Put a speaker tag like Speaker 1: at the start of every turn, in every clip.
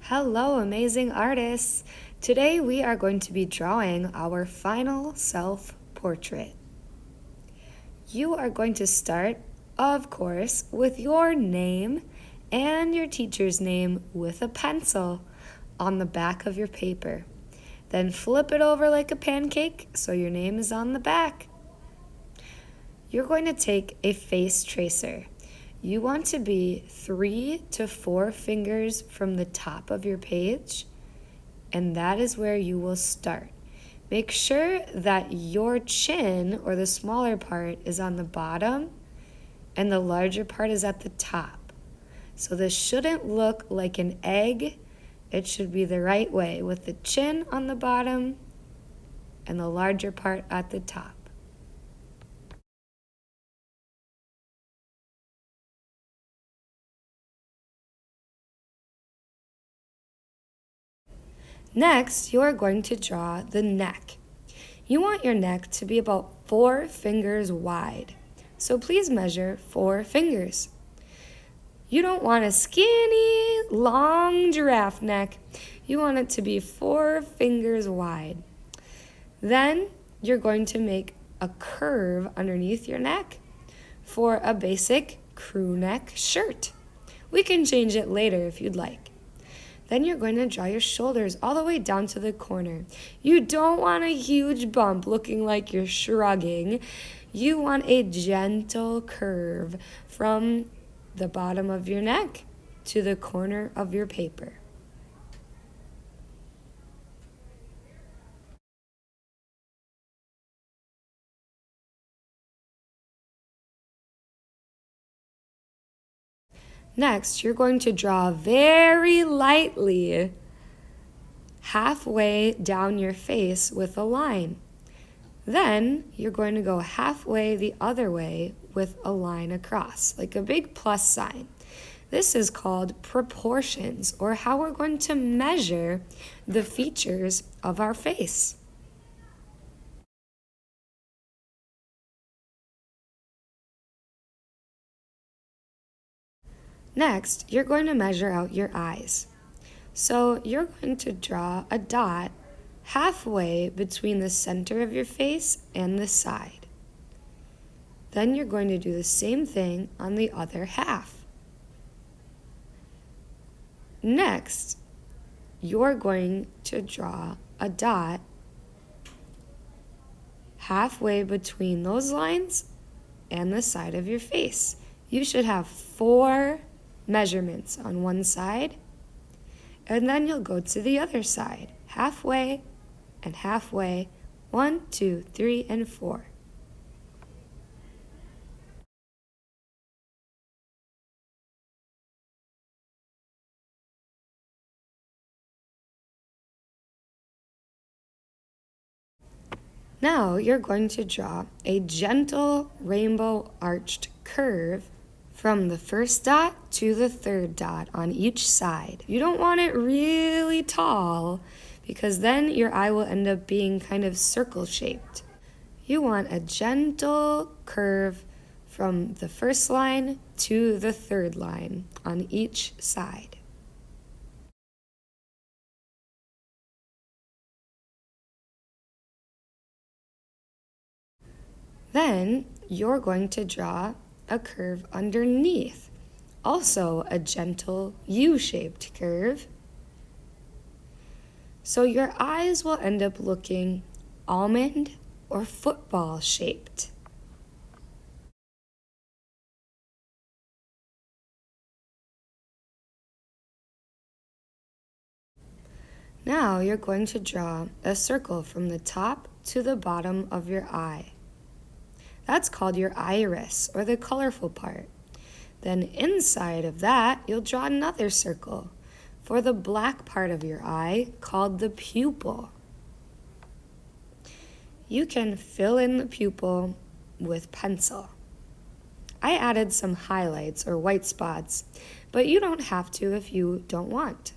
Speaker 1: Hello, amazing artists! Today we are going to be drawing our final self portrait. You are going to start, of course, with your name and your teacher's name with a pencil on the back of your paper. Then flip it over like a pancake so your name is on the back. You're going to take a face tracer. You want to be 3 to 4 fingers from the top of your page, and that is where you will start. Make sure that your chin, or the smaller part, is on the bottom and the larger part is at the top. So this shouldn't look like an egg. It should be the right way, with the chin on the bottom and the larger part at the top. Next, you are going to draw the neck. You want your neck to be about 4 fingers wide. So please measure 4 fingers. You don't want a skinny, long giraffe neck. You want it to be 4 fingers wide. Then you're going to make a curve underneath your neck for a basic crew neck shirt. We can change it later if you'd like. Then you're going to draw your shoulders all the way down to the corner. You don't want a huge bump looking like you're shrugging. You want a gentle curve from the bottom of your neck to the corner of your paper. Next, you're going to draw very lightly halfway down your face with a line. Then you're going to go halfway the other way with a line across, like a big plus sign. This is called proportions, or how we're going to measure the features of our face. Next, you're going to measure out your eyes. So you're going to draw a dot halfway between the center of your face and the side. Then you're going to do the same thing on the other half. Next, you're going to draw a dot halfway between those lines and the side of your face. You should have 4 measurements on one side, and then you'll go to the other side, halfway and halfway, 1, 2, 3, and 4. Now you're going to draw a gentle rainbow arched curve from the first dot to the third dot on each side. You don't want it really tall because then your eye will end up being kind of circle shaped. You want a gentle curve from the first line to the third line on each side. Then you're going to draw a curve underneath, also a gentle U-shaped curve. So your eyes will end up looking almond or football shaped. Now you're going to draw a circle from the top to the bottom of your eye. That's called your iris, or the colorful part. Then inside of that, you'll draw another circle for the black part of your eye, called the pupil. You can fill in the pupil with pencil. I added some highlights or white spots, but you don't have to if you don't want.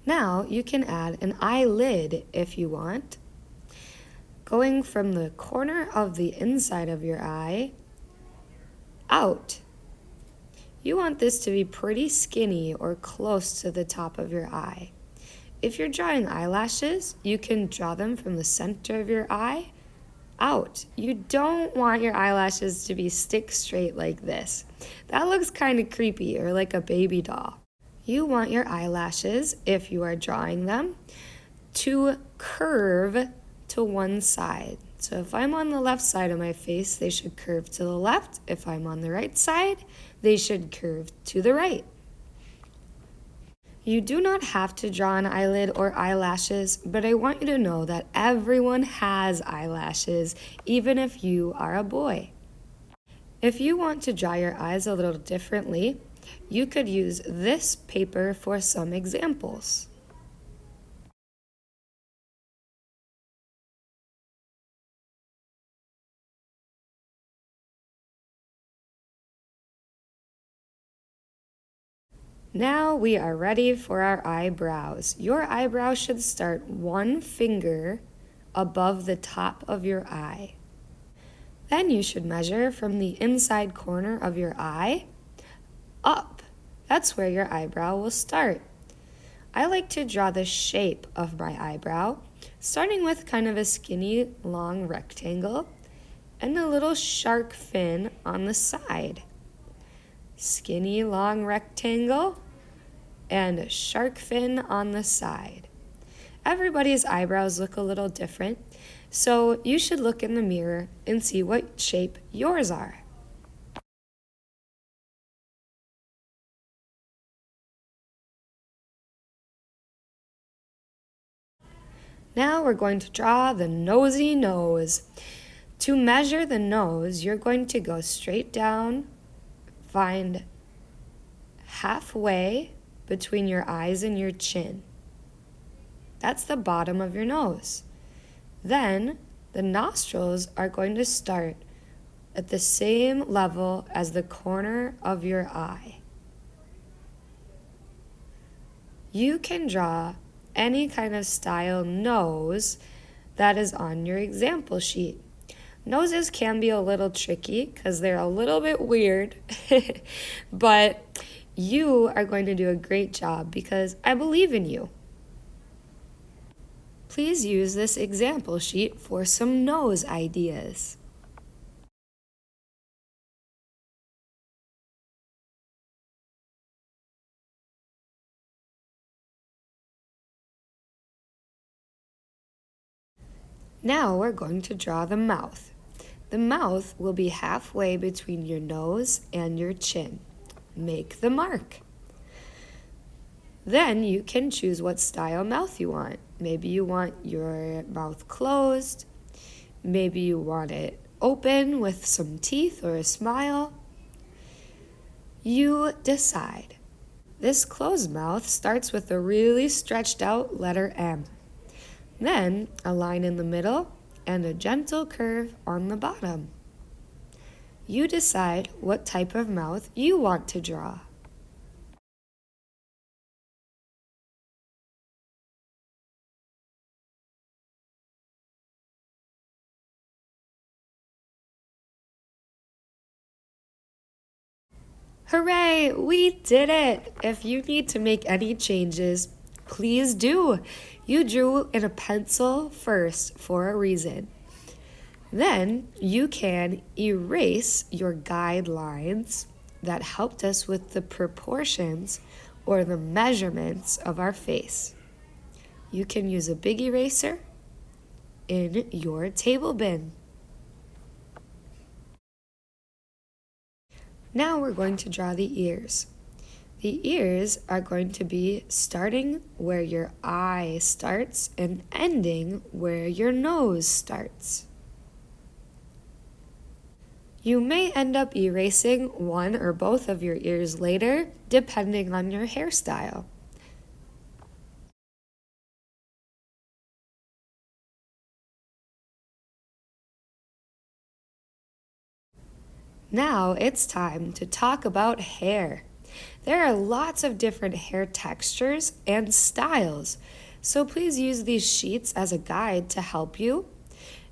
Speaker 1: Now you can add an eyelid if you want, going from the corner of the inside of your eye out. You want this to be pretty skinny or close to the top of your eye. If you're drawing eyelashes, you can draw them from the center of your eye out. You don't want your eyelashes to be stick straight like this. That looks kind of creepy or like a baby doll. You want your eyelashes, if you are drawing them, to curve to one side. So if I'm on the left side of my face, they should curve to the left. If I'm on the right side, they should curve to the right. You do not have to draw an eyelid or eyelashes, but I want you to know that everyone has eyelashes, even if you are a boy. If you want to draw your eyes a little differently, you could use this paper for some examples. Now we are ready for our eyebrows. Your eyebrows should start one finger above the top of your eye. Then you should measure from the inside corner of your eye up. That's where your eyebrow will start. I like to draw the shape of my eyebrow, starting with kind of a skinny, long rectangle and a little shark fin on the side. Skinny, long rectangle and a shark fin on the side. Everybody's eyebrows look a little different, so you should look in the mirror and see what shape yours are. Now we're going to draw the nosy nose. To measure the nose, you're going to go straight down, find halfway between your eyes and your chin. That's the bottom of your nose. Then the nostrils are going to start at the same level as the corner of your eye. You can draw any kind of style nose that is on your example sheet. Noses can be a little tricky because they're a little bit weird, but you are going to do a great job because I believe in you. Please use this example sheet for some nose ideas. Now we're going to draw the mouth. The mouth will be halfway between your nose and your chin. Make the mark. Then you can choose what style mouth you want. Maybe you want your mouth closed. Maybe you want it open with some teeth or a smile. You decide. This closed mouth starts with a really stretched out letter M. Then a line in the middle and a gentle curve on the bottom. You decide what type of mouth you want to draw. Hooray! We did it! If you need to make any changes, please do. You drew in a pencil first for a reason. Then you can erase your guidelines that helped us with the proportions or the measurements of our face. You can use a big eraser in your table bin. Now we're going to draw the ears. The ears are going to be starting where your eye starts and ending where your nose starts. You may end up erasing one or both of your ears later, depending on your hairstyle. Now it's time to talk about hair. There are lots of different hair textures and styles, so please use these sheets as a guide to help you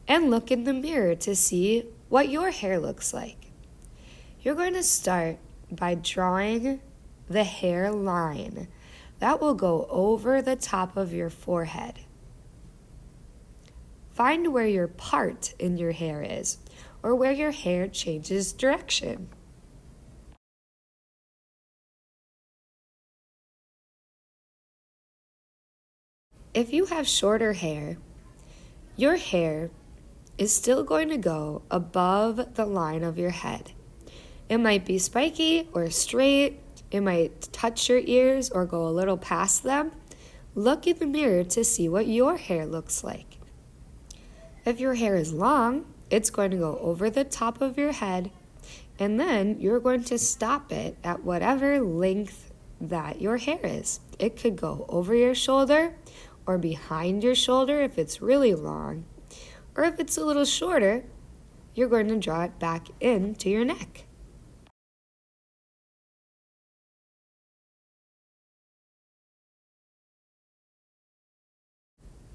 Speaker 1: and look in the mirror to see what your hair looks like. You're going to start by drawing the hair line that will go over the top of your forehead. Find where your part in your hair is, or where your hair changes direction. If you have shorter hair, your hair is still going to go above the line of your head. It might be spiky or straight, it might touch your ears or go a little past them. Look in the mirror to see what your hair looks like. If your hair is long, it's going to go over the top of your head, and then you're going to stop it at whatever length that your hair is. It could go over your shoulder or behind your shoulder if it's really long, or if it's a little shorter, you're going to draw it back into your neck.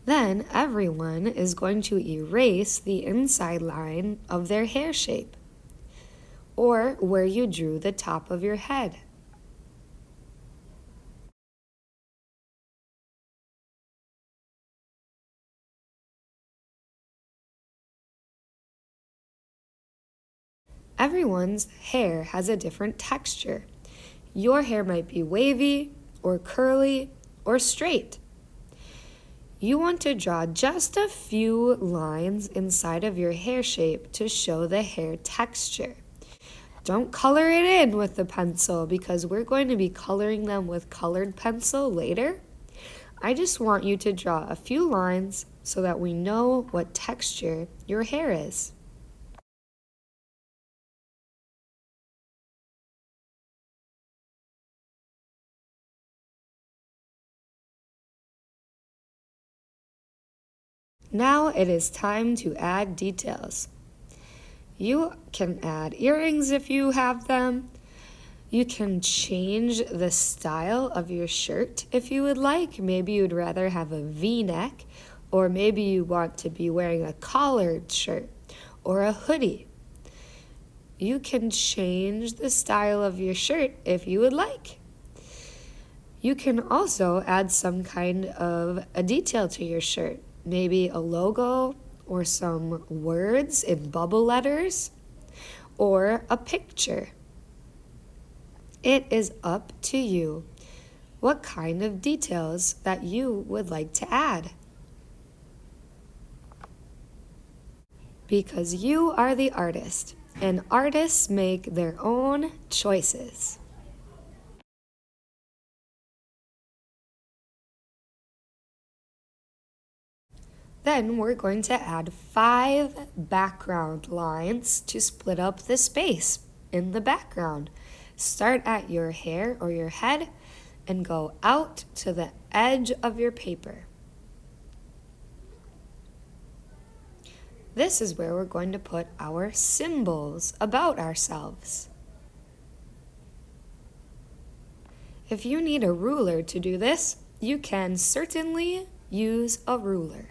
Speaker 1: Then everyone is going to erase the inside line of their hair shape, or where you drew the top of your head. Everyone's hair has a different texture. Your hair might be wavy, or curly, or straight. You want to draw just a few lines inside of your hair shape to show the hair texture. Don't color it in with the pencil because we're going to be coloring them with colored pencil later. I just want you to draw a few lines so that we know what texture your hair is. Now it is time to add details. You can add earrings if you have them. You can change the style of your shirt if you would like. Maybe you'd rather have a V-neck, or maybe you want to be wearing a collared shirt or a hoodie. You can change the style of your shirt if you would like. You can also add some kind of a detail to your shirt. Maybe a logo or some words in bubble letters or a picture. It is up to you what kind of details that you would like to add. Because you are the artist, and artists make their own choices. Then we're going to add 5 background lines to split up the space in the background. Start at your hair or your head and go out to the edge of your paper. This is where we're going to put our symbols about ourselves. If you need a ruler to do this, you can certainly use a ruler.